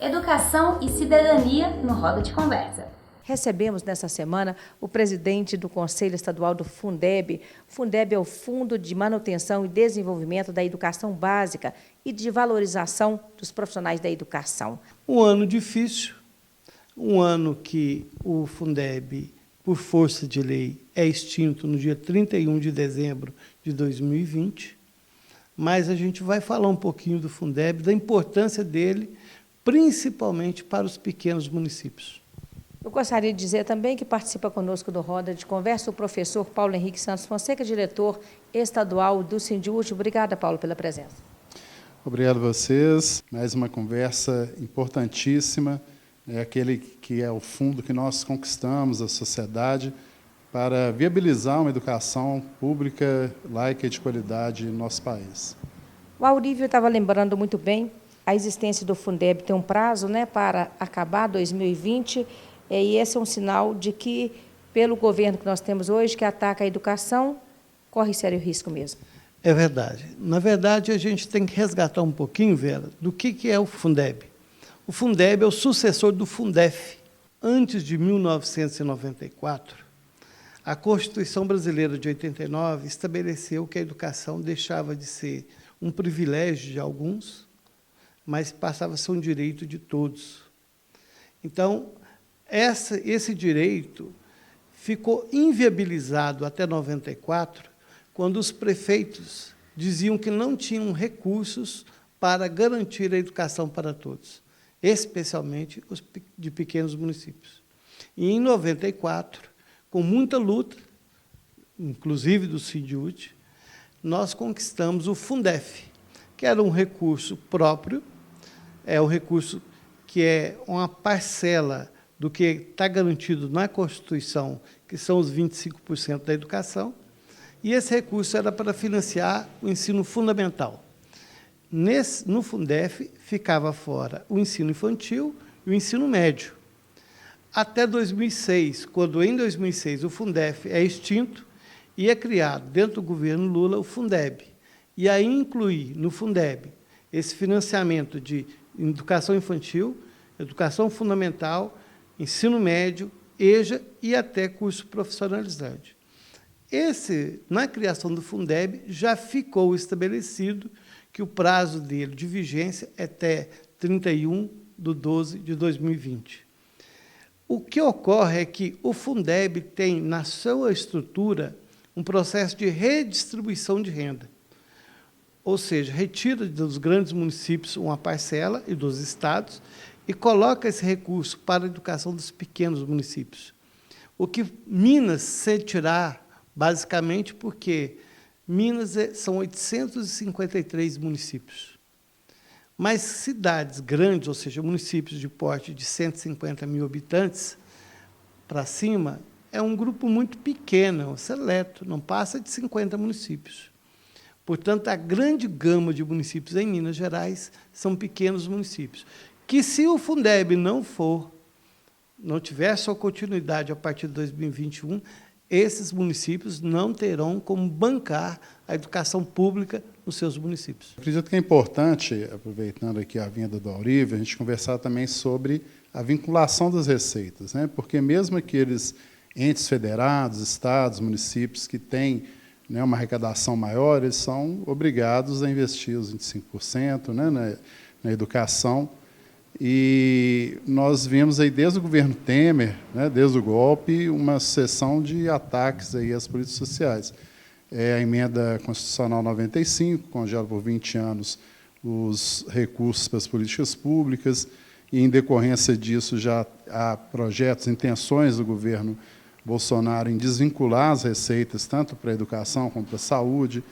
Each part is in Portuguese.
Educação e cidadania no Roda de Conversa. Recebemos nessa semana o presidente do Conselho Estadual do Fundeb. O Fundeb é o Fundo de Manutenção e Desenvolvimento da Educação Básica e de Valorização dos Profissionais da Educação. Um ano difícil, um ano que o Fundeb, por força de lei, é extinto no dia 31 de dezembro de 2020, mas a gente vai falar um pouquinho do Fundeb, da importância dele, principalmente para os pequenos municípios. Eu gostaria de dizer também que participa conosco do Roda de Conversa o professor Paulo Henrique Santos Fonseca, diretor estadual do Sindiúti. Obrigada, Paulo, pela presença. Obrigado a vocês. Mais uma conversa importantíssima. É aquele que é o fundo que nós conquistamos, a sociedade, para viabilizar uma educação pública, laica e de qualidade no nosso país. O Aurívio estava lembrando muito bem, a existência do Fundeb tem um prazo, para acabar 2020, e esse é um sinal de que, pelo governo que nós temos hoje, que ataca a educação, corre sério risco mesmo. É verdade. Na verdade, a gente tem que resgatar um pouquinho, Vera, do que é o Fundeb. O Fundeb é o sucessor do Fundef. Antes de 1994, a Constituição Brasileira de 89 estabeleceu que a educação deixava de ser um privilégio de alguns, mas passava a ser um direito de todos. Então, esse direito ficou inviabilizado até 94, quando os prefeitos diziam que não tinham recursos para garantir a educação para todos, especialmente os de pequenos municípios. E, em 94, com muita luta, inclusive do Sindiúti, nós conquistamos o Fundef, que era um recurso próprio, é um recurso que é uma parcela do que está garantido na Constituição, que são os 25% da educação, e esse recurso era para financiar o ensino fundamental. No Fundef ficava fora o ensino infantil e o ensino médio. Até 2006, quando, em 2006, o Fundef é extinto e é criado, dentro do governo Lula, o Fundeb. E aí incluir no Fundeb esse financiamento de educação infantil, educação fundamental, ensino médio, EJA e até curso profissionalizante. Na criação do Fundeb, já ficou estabelecido que o prazo dele de vigência é até 31/12/2020. O que ocorre é que o Fundeb tem, na sua estrutura, um processo de redistribuição de renda. Ou seja, retira dos grandes municípios uma parcela e dos estados e coloca esse recurso para a educação dos pequenos municípios. O que Minas se tirar, basicamente, porque Minas são 853 municípios. Mas cidades grandes, ou seja, municípios de porte de 150 mil habitantes para cima, é um grupo muito pequeno, seleto, não passa de 50 municípios. Portanto, a grande gama de municípios em Minas Gerais são pequenos municípios, que, se o Fundeb não tiver sua continuidade a partir de 2021, esses municípios não terão como bancar a educação pública nos seus municípios. Acredito que é importante, aproveitando aqui a vinda do Aurívio, a gente conversar também sobre a vinculação das receitas, porque mesmo aqueles entes federados, estados, municípios que têm uma arrecadação maior, eles são obrigados a investir os 25% na educação. E nós vimos aí, desde o governo Temer, desde o golpe, uma sucessão de ataques aí às políticas sociais. A emenda constitucional 95, congela por 20 anos os recursos para as políticas públicas, e, em decorrência disso, já há projetos, intenções do governo Bolsonaro em desvincular as receitas, tanto para a educação como para a saúde.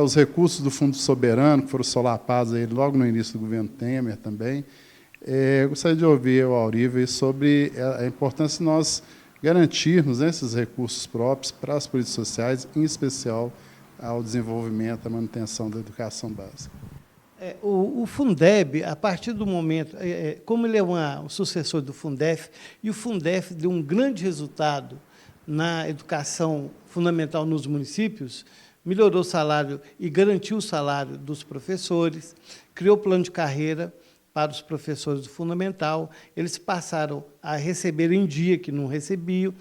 Os recursos do Fundo Soberano, que foram solapados aí logo no início do governo Temer também. Eu gostaria de ouvir o Aurívio sobre a importância de nós garantirmos esses recursos próprios para as políticas sociais, em especial ao desenvolvimento, à manutenção da educação básica. O Fundeb, a partir do momento, como ele é o sucessor do Fundef, e o Fundef deu um grande resultado na educação fundamental nos municípios, melhorou o salário e garantiu o salário dos professores, criou plano de carreira, para os professores do fundamental, eles passaram a receber em dia que não recebiam.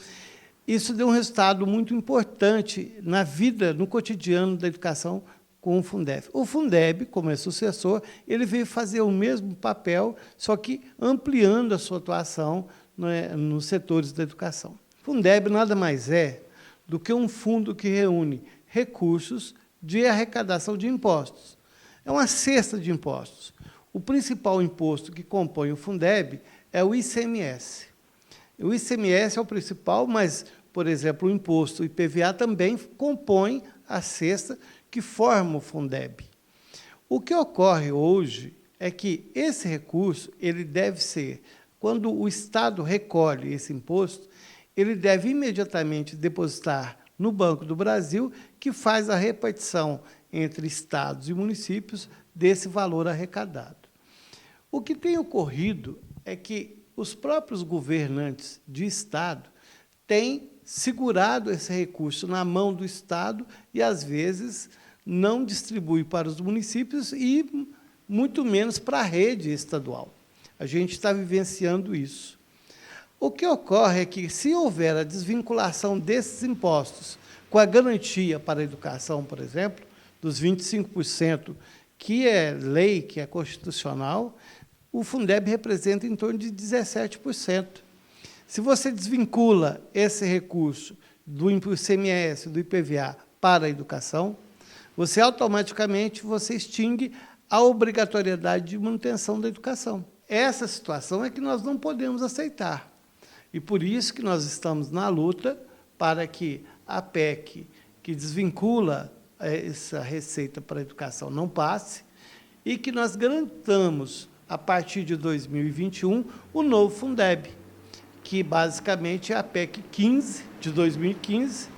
Isso deu um resultado muito importante na vida, no cotidiano da educação com o Fundeb. O Fundeb, como é sucessor, ele veio fazer o mesmo papel, só que ampliando a sua atuação, né, nos setores da educação. O Fundeb nada mais é do que um fundo que reúne recursos de arrecadação de impostos. É uma cesta de impostos. O principal imposto que compõe o Fundeb é o ICMS. O ICMS é o principal, mas, por exemplo, o imposto IPVA também compõe a cesta que forma o Fundeb. O que ocorre hoje é que esse recurso ele deve ser, quando o Estado recolhe esse imposto, ele deve imediatamente depositar no Banco do Brasil, que faz a repartição entre estados e municípios desse valor arrecadado. O que tem ocorrido é que os próprios governantes de Estado têm segurado esse recurso na mão do Estado e, às vezes, não distribui para os municípios e, muito menos, para a rede estadual. A gente está vivenciando isso. O que ocorre é que, se houver a desvinculação desses impostos com a garantia para a educação, por exemplo, dos 25%, que é lei, que é constitucional, o Fundeb representa em torno de 17%. Se você desvincula esse recurso do ICMS, do IPVA para a educação, você automaticamente extingue a obrigatoriedade de manutenção da educação. Essa situação é que nós não podemos aceitar. E por isso que nós estamos na luta para que a PEC, que desvincula essa receita para a educação, não passe, e que nós garantamos, a partir de 2021, o novo Fundeb, que basicamente é a PEC 15, de 2015,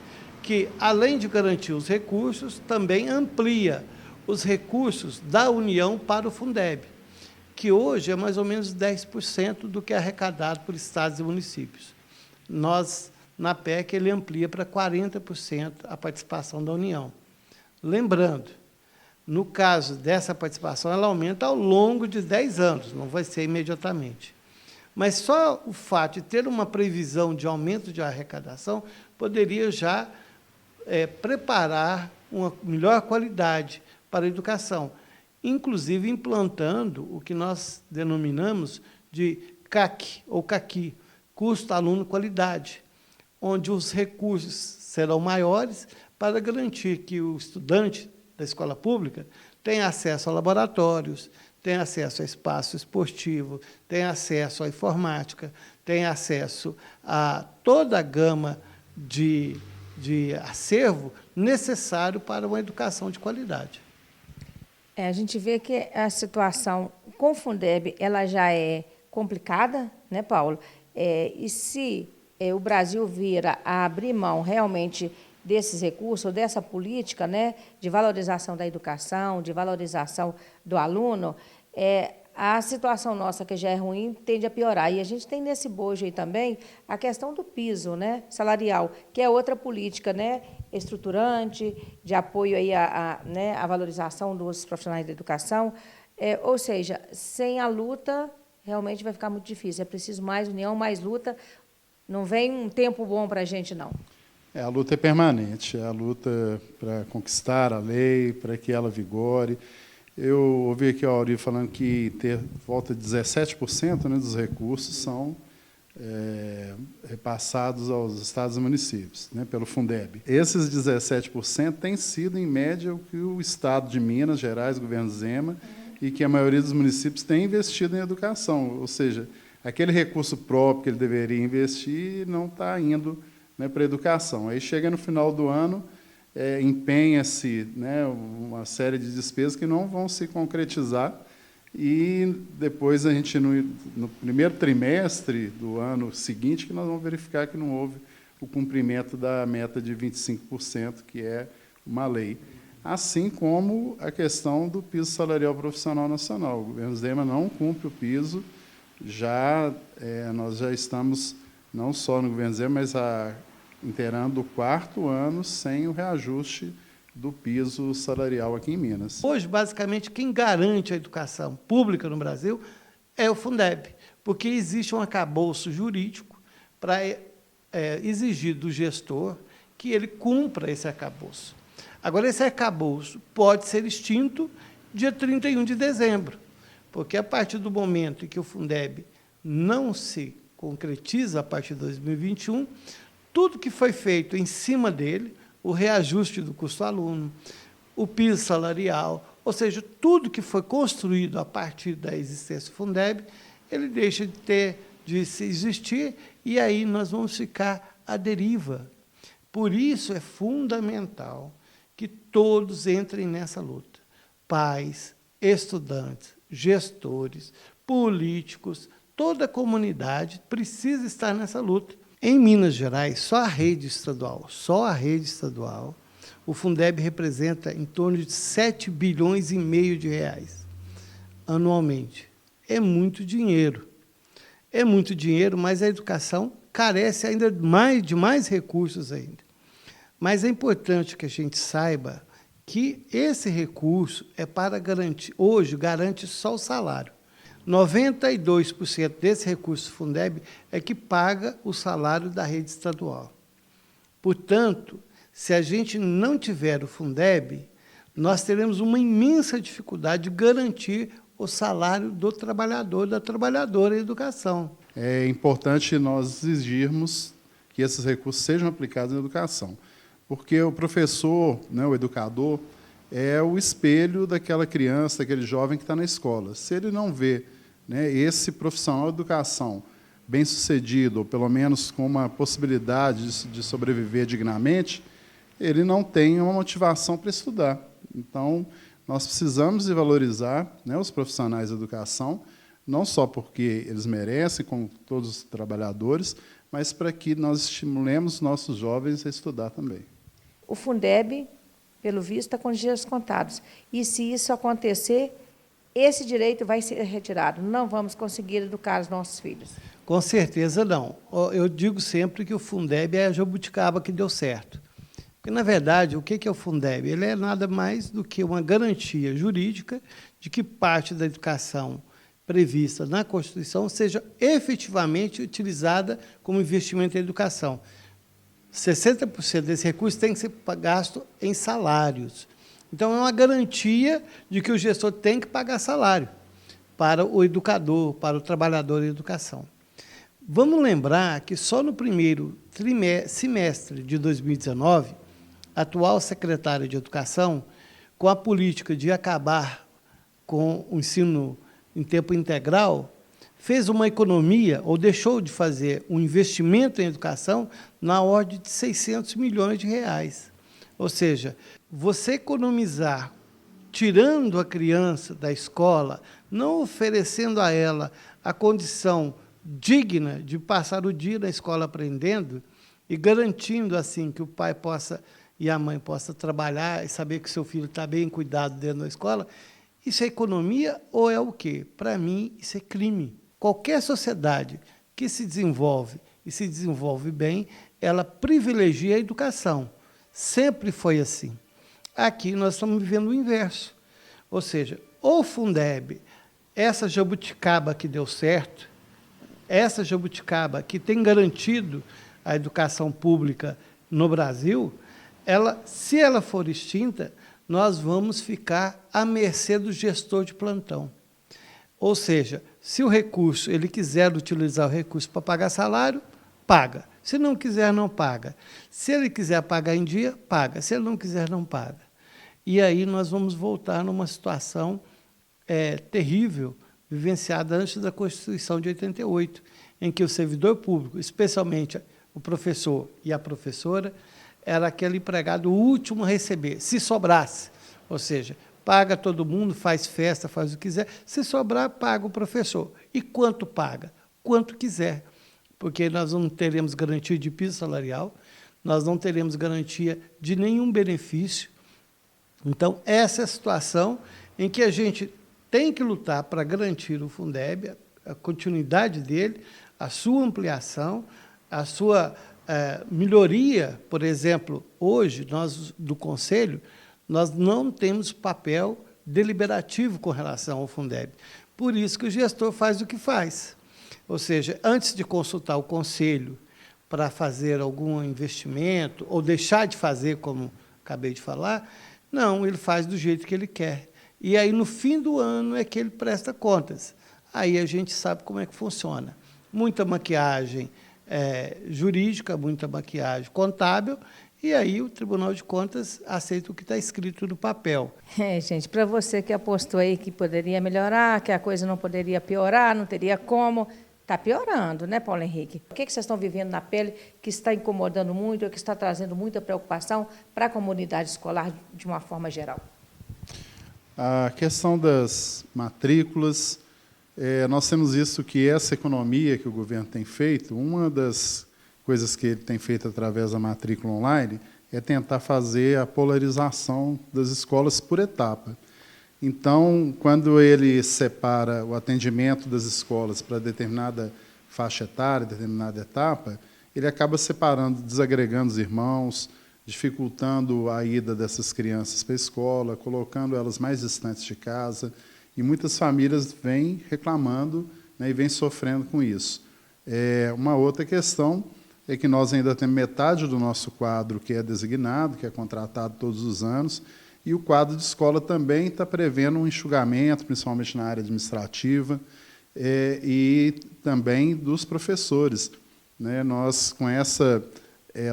que, além de garantir os recursos, também amplia os recursos da União para o Fundeb, que hoje é mais ou menos 10% do que é arrecadado por estados e municípios. Nós, na PEC, ele amplia para 40% a participação da União. Lembrando, no caso dessa participação, ela aumenta ao longo de 10 anos, não vai ser imediatamente. Mas só o fato de ter uma previsão de aumento de arrecadação poderia já preparar uma melhor qualidade para a educação, inclusive implantando o que nós denominamos de CAQ, ou CAQui, Custo Aluno Qualidade, onde os recursos serão maiores para garantir que o estudante da escola pública tenha acesso a laboratórios, tenha acesso a espaço esportivo, tenha acesso à informática, tenha acesso a toda a gama de acervo necessário para uma educação de qualidade. A gente vê que a situação com o Fundeb ela já é complicada, né, Paulo? E se o Brasil vira a abrir mão realmente desses recursos, dessa política, né, de valorização da educação, de valorização do aluno, a situação nossa, que já é ruim, tende a piorar. E a gente tem nesse bojo aí também a questão do piso, né, salarial, que é outra política, né, estruturante, de apoio aí à valorização dos profissionais da educação. Ou seja, sem a luta, realmente vai ficar muito difícil. É preciso mais união, mais luta. Não vem um tempo bom para a gente, não. A luta é permanente, é a luta para conquistar a lei, para que ela vigore. Eu ouvi aqui a Auri falando que volta de 17%, né, dos recursos são repassados aos estados e municípios, né, pelo Fundeb. Esses 17% têm sido, em média, o que o Estado de Minas Gerais, o governo Zema, e que a maioria dos municípios tem investido em educação. Ou seja, aquele recurso próprio que ele deveria investir não está indo, né, para a educação. Aí chega no final do ano, empenha-se, né, uma série de despesas que não vão se concretizar, e depois a gente, no primeiro trimestre do ano seguinte, que nós vamos verificar que não houve o cumprimento da meta de 25%, que é uma lei. Assim como a questão do piso salarial profissional nacional. O governo Zema não cumpre o piso, nós já estamos, não só no governo Zema, mas inteirando o 4º ano sem o reajuste do piso salarial aqui em Minas. Hoje, basicamente, quem garante a educação pública no Brasil é o Fundeb, porque existe um arcabouço jurídico para exigir do gestor que ele cumpra esse arcabouço. Agora, esse arcabouço pode ser extinto dia 31 de dezembro, porque a partir do momento em que o Fundeb não se concretiza a partir de 2021, tudo que foi feito em cima dele, o reajuste do custo aluno, o piso salarial, ou seja, tudo que foi construído a partir da existência do Fundeb, ele deixa de se existir, e aí nós vamos ficar à deriva. Por isso é fundamental que todos entrem nessa luta. Pais, estudantes, gestores, políticos, toda a comunidade precisa estar nessa luta. Em Minas Gerais, só a rede estadual, o Fundeb representa em torno de 7,5 bilhões de reais anualmente. É muito dinheiro. É muito dinheiro, mas a educação carece ainda de mais recursos ainda. Mas é importante que a gente saiba que esse recurso é para garantir, hoje garante só o salário. 92% desse recurso Fundeb é que paga o salário da rede estadual. Portanto, se a gente não tiver o Fundeb, nós teremos uma imensa dificuldade de garantir o salário do trabalhador, da trabalhadora em educação. É importante nós exigirmos que esses recursos sejam aplicados na educação, porque o professor, né, o educador, é o espelho daquela criança, daquele jovem que está na escola. Se ele não vê, né, esse profissional de educação bem-sucedido, ou pelo menos com uma possibilidade de sobreviver dignamente, ele não tem uma motivação para estudar. Então, nós precisamos de valorizar, né, os profissionais da educação, não só porque eles merecem, como todos os trabalhadores, mas para que nós estimulemos nossos jovens a estudar também. O Fundeb, pelo visto, está com os dias contados. E, se isso acontecer, esse direito vai ser retirado. Não vamos conseguir educar os nossos filhos. Com certeza não. Eu digo sempre que o Fundeb é a jabuticaba que deu certo. Porque, na verdade, o que é o Fundeb? Ele é nada mais do que uma garantia jurídica de que parte da educação prevista na Constituição seja efetivamente utilizada como investimento em educação. 60% desse recurso tem que ser gasto em salários. Então, é uma garantia de que o gestor tem que pagar salário para o educador, para o trabalhador em educação. Vamos lembrar que só no primeiro semestre de 2019, a atual secretária de Educação, com a política de acabar com o ensino em tempo integral, fez uma economia, ou deixou de fazer um investimento em educação na ordem de 600 milhões de reais. Ou seja, você economizar, tirando a criança da escola, não oferecendo a ela a condição digna de passar o dia na escola aprendendo e garantindo, assim, que o pai possa e a mãe possa trabalhar e saber que o seu filho está bem cuidado dentro da escola, isso é economia ou é o quê? Para mim, isso é crime. Qualquer sociedade que se desenvolve e se desenvolve bem, ela privilegia a educação. Sempre foi assim. Aqui nós estamos vivendo o inverso. Ou seja, o Fundeb, essa jabuticaba que deu certo, essa jabuticaba que tem garantido a educação pública no Brasil, se ela for extinta, nós vamos ficar à mercê do gestor de plantão. Ou seja, se o recurso, ele quiser utilizar o recurso para pagar salário, paga. Se não quiser, não paga. Se ele quiser pagar em dia, paga. Se ele não quiser, não paga. E aí nós vamos voltar numa situação terrível, vivenciada antes da Constituição de 88, em que o servidor público, especialmente o professor e a professora, era aquele empregado último a receber, se sobrasse. Ou seja, paga todo mundo, faz festa, faz o que quiser. Se sobrar, paga o professor. E quanto paga? Quanto quiser. Porque nós não teremos garantia de piso salarial, nós não teremos garantia de nenhum benefício. Então, essa é a situação em que a gente tem que lutar para garantir o Fundeb, a continuidade dele, a sua ampliação, a sua melhoria. Por exemplo, hoje, nós, do Conselho, nós não temos papel deliberativo com relação ao Fundeb. Por isso que o gestor faz o que faz. Ou seja, antes de consultar o conselho para fazer algum investimento, ou deixar de fazer, como acabei de falar, não, ele faz do jeito que ele quer. E aí, no fim do ano, é que ele presta contas. Aí a gente sabe como é que funciona. Muita maquiagem jurídica, muita maquiagem contábil, e aí o Tribunal de Contas aceita o que está escrito no papel. Gente, para você que apostou aí que poderia melhorar, que a coisa não poderia piorar, não teria como, está piorando, né, Paulo Henrique? O que vocês estão vivendo na pele que está incomodando muito, ou que está trazendo muita preocupação para a comunidade escolar de uma forma geral? A questão das matrículas, nós temos visto que essa economia que o governo tem feito, uma das coisas que ele tem feito através da matrícula online é tentar fazer a polarização das escolas por etapa. Então, quando ele separa o atendimento das escolas para determinada faixa etária, determinada etapa, ele acaba separando, desagregando os irmãos, dificultando a ida dessas crianças para a escola, colocando elas mais distantes de casa, e muitas famílias vêm reclamando, né, e vêm sofrendo com isso. Uma outra questão é que nós ainda temos metade do nosso quadro que é designado, que é contratado todos os anos, e o quadro de escola também está prevendo um enxugamento, principalmente na área administrativa, e também dos professores. Né? Nós, com essa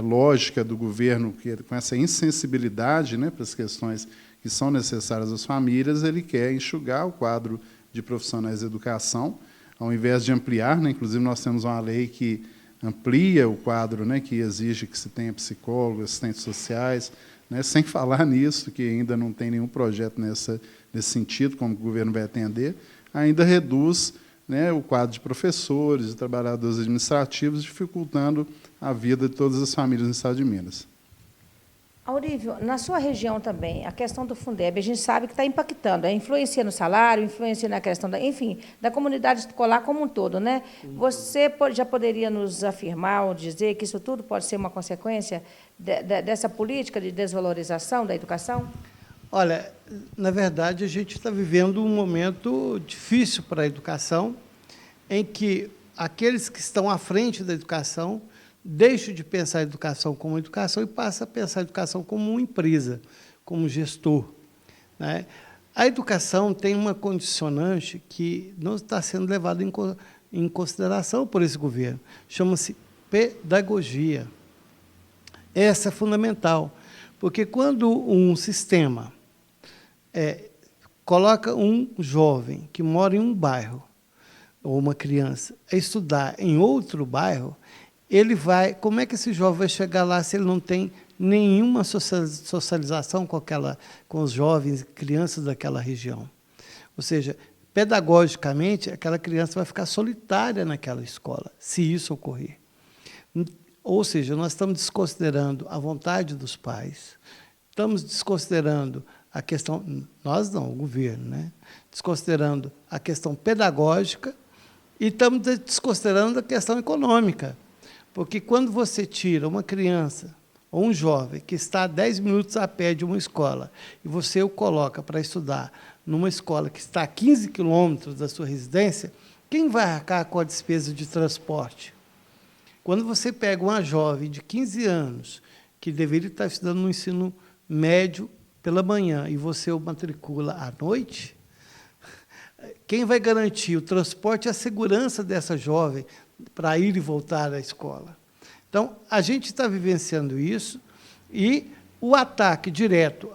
lógica do governo, com essa insensibilidade, né, para as questões que são necessárias às famílias, ele quer enxugar o quadro de profissionais de educação, ao invés de ampliar, né, inclusive nós temos uma lei que amplia o quadro, né, que exige que se tenha psicólogos, assistentes sociais, né, sem falar nisso, que ainda não tem nenhum projeto nesse sentido, como o governo vai atender, ainda reduz, né, o quadro de professores, de trabalhadores administrativos, dificultando a vida de todas as famílias no estado de Minas. Aurívio, na sua região também, a questão do Fundeb, a gente sabe que está impactando, influencia no salário, influencia na questão, da comunidade escolar como um todo, né? Você já poderia nos afirmar ou dizer que isso tudo pode ser uma consequência dessa política de desvalorização da educação? Olha, na verdade, a gente está vivendo um momento difícil para a educação, em que aqueles que estão à frente da educação deixam de pensar a educação como educação e passam a pensar a educação como uma empresa, como gestor. Né? A educação tem uma condicionante que não está sendo levada em consideração por esse governo. Chama-se pedagogia. Essa é fundamental, porque quando um sistema coloca um jovem que mora em um bairro, ou uma criança, a estudar em outro bairro, ele vai... Como é que esse jovem vai chegar lá se ele não tem nenhuma socialização com os jovens, crianças daquela região? Ou seja, pedagogicamente, aquela criança vai ficar solitária naquela escola, se isso ocorrer. Ou seja, nós estamos desconsiderando a vontade dos pais, estamos desconsiderando a questão... Nós não, o governo, né? Desconsiderando a questão pedagógica e estamos desconsiderando a questão econômica. Porque quando você tira uma criança ou um jovem que está a 10 minutos a pé de uma escola e você o coloca para estudar numa escola que está a 15 quilômetros da sua residência, quem vai arcar com a despesa de transporte? Quando você pega uma jovem de 15 anos que deveria estar estudando no ensino médio pela manhã e você o matricula à noite, quem vai garantir o transporte e a segurança dessa jovem para ir e voltar à escola? Então, a gente está vivenciando isso e o ataque direto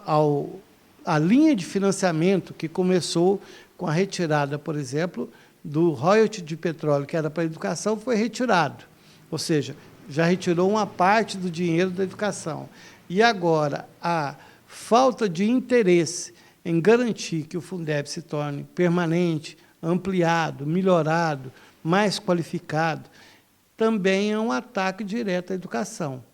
à linha de financiamento que começou com a retirada, por exemplo, do royalty de petróleo, que era para a educação, foi retirado. Ou seja, já retirou uma parte do dinheiro da educação. E agora, a falta de interesse em garantir que o Fundeb se torne permanente, ampliado, melhorado, mais qualificado, também é um ataque direto à educação.